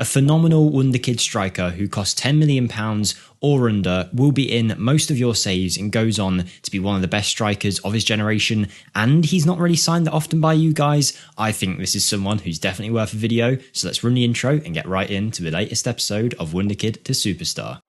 A phenomenal Wonderkid striker who costs £10 million or under, will be in most of your saves and goes on to be one of the best strikers of his generation, and he's not really signed that often by you guys. I think this is someone who's definitely worth a video, so let's run the intro and get right into the latest episode of Wonderkid to Superstar.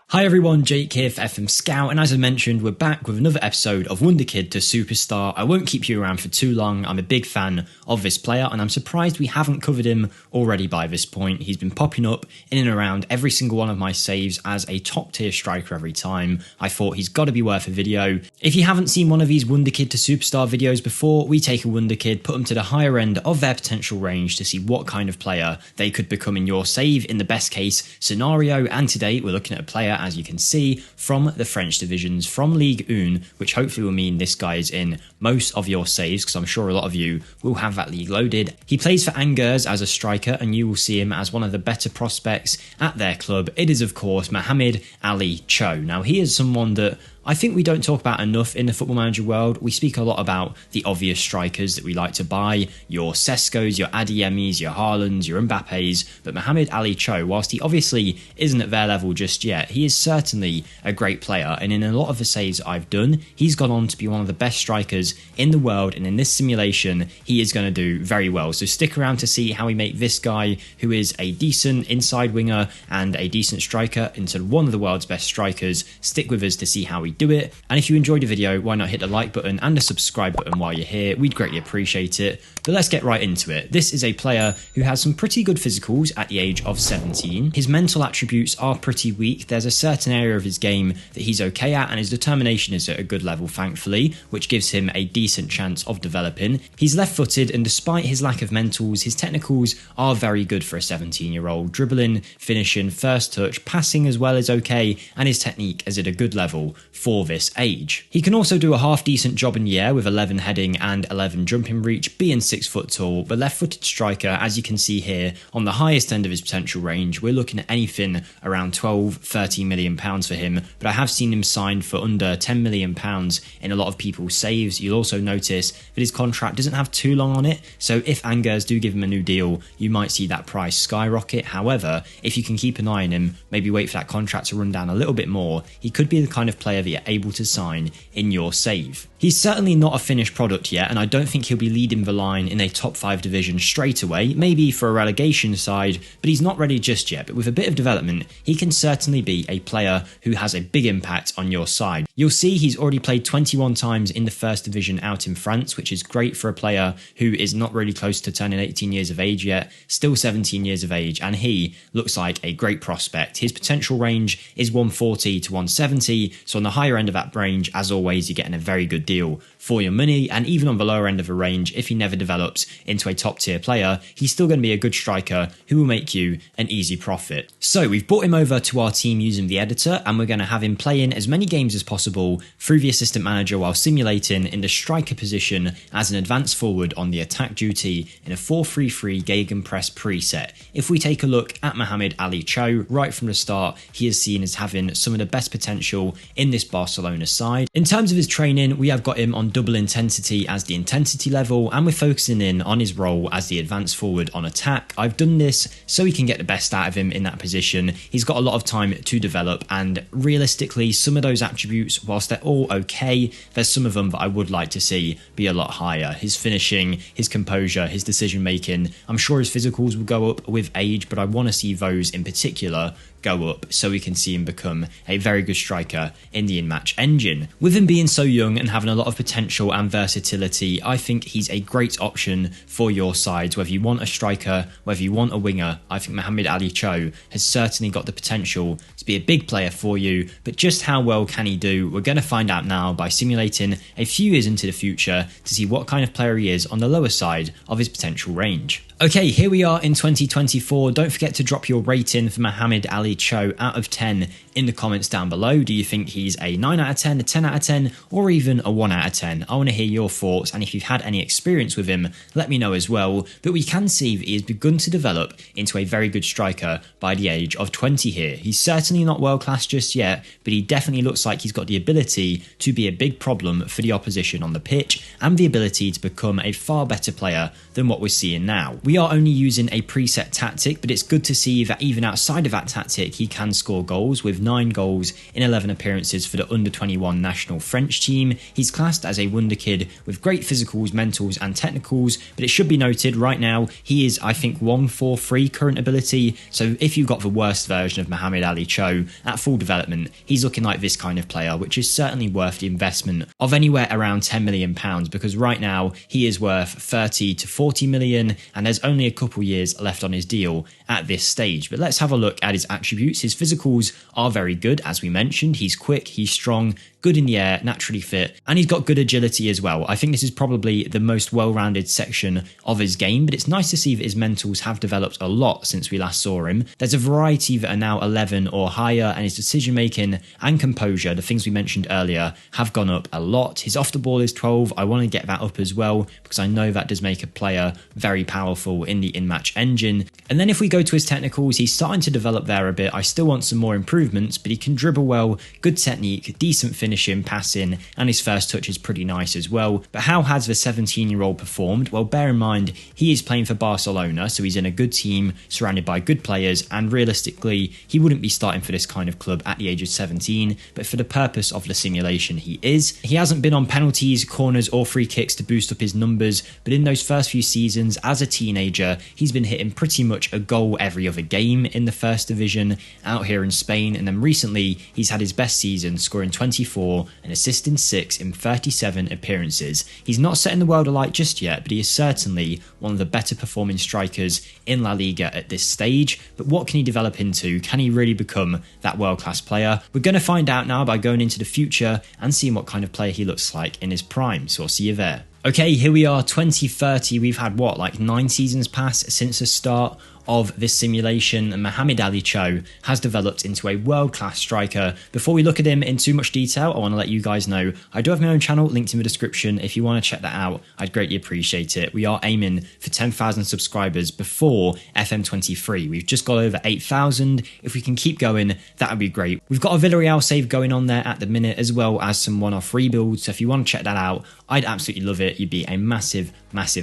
Hi everyone, Jake here for FMSCOUT, and as I mentioned, we're back with another episode of Wonderkid to Superstar. I won't keep you around for too long. I'm a big fan of this player, and I'm surprised we haven't covered him already by this point. He's been popping up in and around every single one of my saves as a top tier striker every time. I thought he's got to be worth a video. If you haven't seen one of these Wonderkid to Superstar videos before, we take a Wonderkid, put them to the higher end of their potential range to see what kind of player they could become in your save in the best case scenario, and today we're looking at a player, as you can see, from the French divisions, from Ligue 1, which hopefully will mean this guy is in most of your saves, because I'm sure a lot of you will have that league loaded. He plays for Angers as a striker, and you will see him as one of the better prospects at their club. It is, of course, Mohamed-Ali Cho. Now, he is someone that I think we don't talk about enough in the Football Manager world. We speak a lot about the obvious strikers that we like to buy, your Sescos, your Adiemis, your Haalands, your Mbappes, but Mohamed-Ali Cho, whilst he obviously isn't at their level just yet, he is certainly a great player, and in a lot of the saves I've done, he's gone on to be one of the best strikers in the world, and in this simulation, he is going to do very well. So stick around to see how we make this guy, who is a decent inside winger and a decent striker, into one of the world's best strikers. Stick with us to see how we do it, and if you enjoyed the video, why not hit the like button and the subscribe button while you're here? We'd greatly appreciate it. But let's get right into it. This is a player who has some pretty good physicals at the age of 17. His mental attributes are pretty weak. There's a certain area of his game that he's okay at, and his determination is at a good level, thankfully, which gives him a decent chance of developing. He's left-footed, and despite his lack of mentals, his technicals are very good for a 17-year-old. Dribbling, finishing, first touch, passing as well is okay, and his technique is at a good level for this age. He can also do a half-decent job in the air with 11 heading and 11 jumping reach, being 6 foot tall, but left-footed striker, as you can see here, on the highest end of his potential range, we're looking at anything around 12-13 million pounds for him, but I have seen him signed for under 10 million pounds in a lot of people's saves. You'll also notice that his contract doesn't have too long on it, so if Angers do give him a new deal, you might see that price skyrocket. However, if you can keep an eye on him, maybe wait for that contract to run down a little bit more, he could be the kind of player that you're able to sign in your save. He's certainly not a finished product yet, and I don't think he'll be leading the line in a top 5 division straight away, maybe for a relegation side, but he's not ready just yet. But with a bit of development, he can certainly be a player who has a big impact on your side. You'll see he's already played 21 times in the first division out in France, which is great for a player who is not really close to turning 18 years of age yet, still 17 years of age, and he looks like a great prospect. His potential range is 140 to 170, so on the higher end of that range, as always, you're getting a very good deal for your money, and even on the lower end of the range, if he never develops into a top tier player, he's still going to be a good striker who will make you an easy profit. So we've brought him over to our team using the editor, and we're going to have him play in as many games as possible through the assistant manager while simulating in the striker position as an advanced forward on the attack duty in a 4-3-3 gegenpress preset. If we take a look at Mohamed-Ali Cho, right from the start, he is seen as having some of the best potential in this Barcelona side. In terms of his training, we have got him on double intensity as the intensity level, and we're focusing in on his role as the advanced forward on attack. I've done this so we can get the best out of him in that position. He's got a lot of time to develop, and realistically, some of those attributes, whilst they're all okay, there's some of them that I would like to see be a lot higher. His finishing, his composure, his decision making. I'm sure his physicals will go up with age, but I want to see those in particular go up so we can see him become a very good striker in the in-match engine. With him being so young and having a lot of potential and versatility, I think he's a great option for your sides. Whether you want a striker, whether you want a winger, I think Mohamed-Ali Cho has certainly got the potential to be a big player for you, but just how well can he do? We're going to find out now by simulating a few years into the future to see what kind of player he is on the lower side of his potential range. Okay, here we are in 2024. Don't forget to drop your rating for Mohamed-Ali Cho out of 10 in the comments down below. Do you think he's a 9 out of 10, a 10 out of 10, or even a 1 out of 10. I want to hear your thoughts, and if you've had any experience with him, let me know as well. But we can see that he has begun to develop into a very good striker by the age of 20 here. He's certainly not world class just yet, but he definitely looks like he's got the ability to be a big problem for the opposition on the pitch, and the ability to become a far better player than what we're seeing now. We are only using a preset tactic, but it's good to see that even outside of that tactic, he can score goals, with 9 goals in 11 appearances for the under-21 national French team. He's classed as a Wonderkid with great physicals, mentals and technicals, but it should be noted right now, he is, I think, 143 current ability, so if you've got the worst version of Mohamed-Ali Cho at full development, he's looking like this kind of player, which is certainly worth the investment of anywhere around £10 million, because right now he is worth 30 to 40 million, and there's only a couple years left on his deal at this stage. But let's have a look at his attributes. His physicals are very good, as we mentioned. He's quick, he's strong, good in the air, naturally fit, and he's got good agility as well. I think this is probably the most well-rounded section of his game, but it's nice to see that his mentals have developed a lot since we last saw him. There's a variety that are now 11 or higher, and his decision-making and composure, the things we mentioned earlier, have gone up a lot. His off the ball is 12. I want to get that up as well, because I know that does make a player very powerful in the in-match engine. And then if we go to his technicals, he's starting to develop there a bit. I still want some more improvements, but he can dribble well, good technique, decent finishing, passing, and his first touch is pretty nice as well. But how has the 17-year-old performed? Well, bear in mind, he is playing for Barcelona, so he's in a good team, surrounded by good players, and realistically, he wouldn't be starting for this kind of club at the age of 17, but for the purpose of the simulation, he is. He hasn't been on penalties, corners, or free kicks to boost up his numbers, but in those first few seasons, as a teenager, he's been hitting pretty much a goal every other game in the first division out here in Spain, and then recently, he's had his best season, scoring 24 and assisting 6 in 37 appearances. He's not setting the world alight just yet, but he is certainly one of the better performing strikers in La Liga at this stage. But what can he develop into? Can he really become that world-class player? We're going to find out now by going into the future and seeing what kind of player he looks like in his prime, so I'll see you there. Okay, here we are, 2030. We've had, what, like 9 seasons pass since the start of this simulation, and Mohamed-Ali Cho has developed into a world-class striker. Before we look at him in too much detail, I want to let you guys know I do have my own channel linked in the description. If you want to check that out, I'd greatly appreciate it. We are aiming for 10,000 subscribers before FM23. We've just got over 8,000. If we can keep going, that would be great. We've got a Villarreal save going on there at the minute, as well as some one-off rebuilds, so if you want to check that out, I'd absolutely love it. You'd be a massive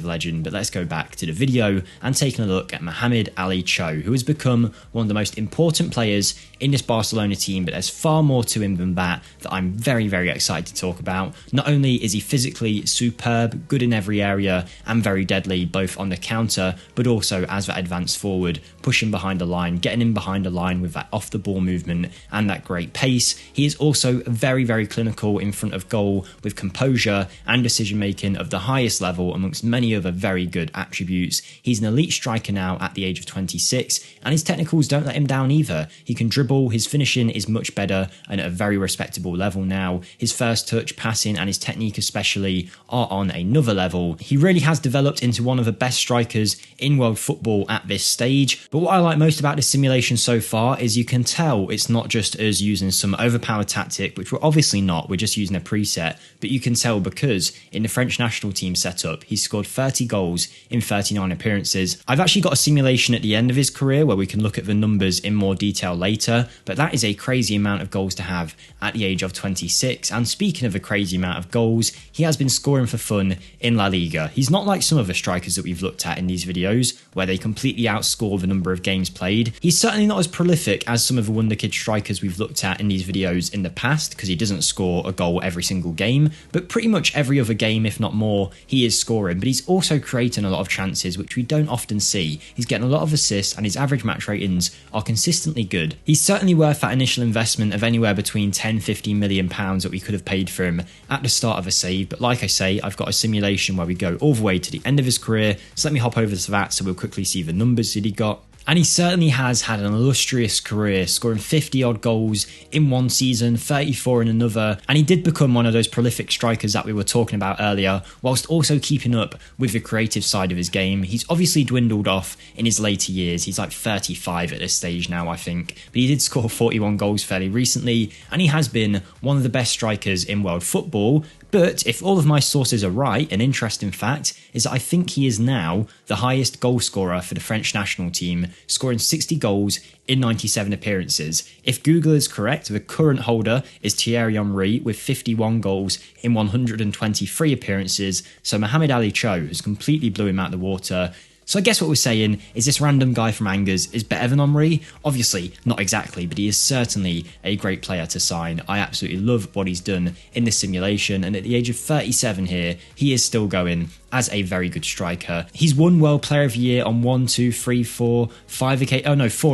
legend. But let's go back to the video and taking a look at Mohamed-Ali Cho, who has become one of the most important players in this Barcelona team, but there's far more to him than that I'm very excited to talk about. Not only is he physically superb, good in every area, and very deadly both on the counter, but also as that advance forward, pushing behind the line, getting in behind the line with that off the ball movement and that great pace. He is also very clinical in front of goal, with composure and decision making of the highest level, amongst many other very good attributes. He's an elite striker now at the age of 26, and his technicals don't let him down either. He can dribble, his finishing is much better and at a very respectable level now. His first touch, passing, and his technique especially are on another level. He really has developed into one of the best strikers in world football at this stage. But what I like most about this simulation so far is you can tell it's not just us using some overpowered tactic, which we're obviously not, we're just using a preset, but you can tell because in the French national team setup, he's scored 30 goals in 39 appearances. I've actually got a simulation at the end of his career where we can look at the numbers in more detail later, but that is a crazy amount of goals to have at the age of 26. And speaking of a crazy amount of goals, he has been scoring for fun in La Liga. He's not like some other strikers that we've looked at in these videos, where they completely outscore the number of games played. He's certainly not as prolific as some of the Wonderkid strikers we've looked at in these videos in the past, because he doesn't score a goal every single game, but pretty much every other game, if not more, he is scoring. But he's also creating a lot of chances, which we don't often see. He's getting a lot of assists, and his average match ratings are consistently good. He's certainly worth that initial investment of anywhere between 10-15 million pounds that we could have paid for him at the start of a save. But like I say, I've got a simulation where we go all the way to the end of his career, so let me hop over to that so we'll quickly see the numbers that he got. And he certainly has had an illustrious career, scoring 50 odd goals in one season, 34 in another, and he did become one of those prolific strikers that we were talking about earlier, whilst also keeping up with the creative side of his game. He's obviously dwindled off in his later years. He's like 35 at this stage now, I think, but he did score 41 goals fairly recently, and he has been one of the best strikers in world football, But if all of my sources are right, an interesting fact is that I think he is now the highest goal scorer for the French national team, scoring 60 goals in 97 appearances. If Google is correct, the current holder is Thierry Henry with 51 goals in 123 appearances, so Mohamed-Ali Cho has completely blew him out of the water. So I guess what we're saying is this random guy from Angers is better than Henry. Obviously, not exactly, but he is certainly a great player to sign. I absolutely love what he's done in this simulation, and at the age of 37 here, he is still going as a very good striker. He's won World Player of the Year on 4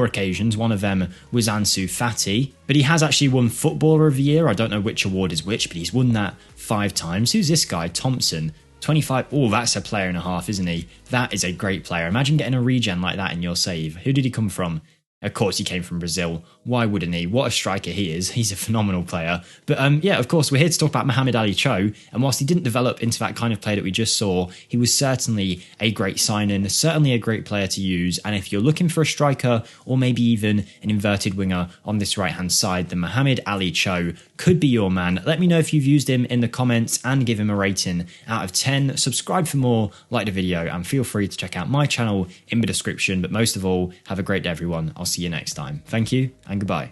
occasions. One of them was Ansu Fati. But he has actually won Footballer of the Year. I don't know which award is which, but he's won that 5 times. Who's this guy? Thompson. 25. Oh, that's a player and a half, isn't he? That is a great player. Imagine getting a regen like that in your save. Who did he come from? Of course, he came from Brazil. Why wouldn't he? What a striker he is. He's a phenomenal player. But yeah, of course, we're here to talk about Mohamed-Ali Cho. And whilst he didn't develop into that kind of player that we just saw, he was certainly a great sign-in, certainly a great player to use. And if you're looking for a striker or maybe even an inverted winger on this right-hand side, then Mohamed-Ali Cho could be your man. Let me know if you've used him in the comments and give him a rating out of 10. Subscribe for more, like the video, and feel free to check out my channel in the description. But most of all, have a great day, everyone. I'll see you next time. Thank you and goodbye.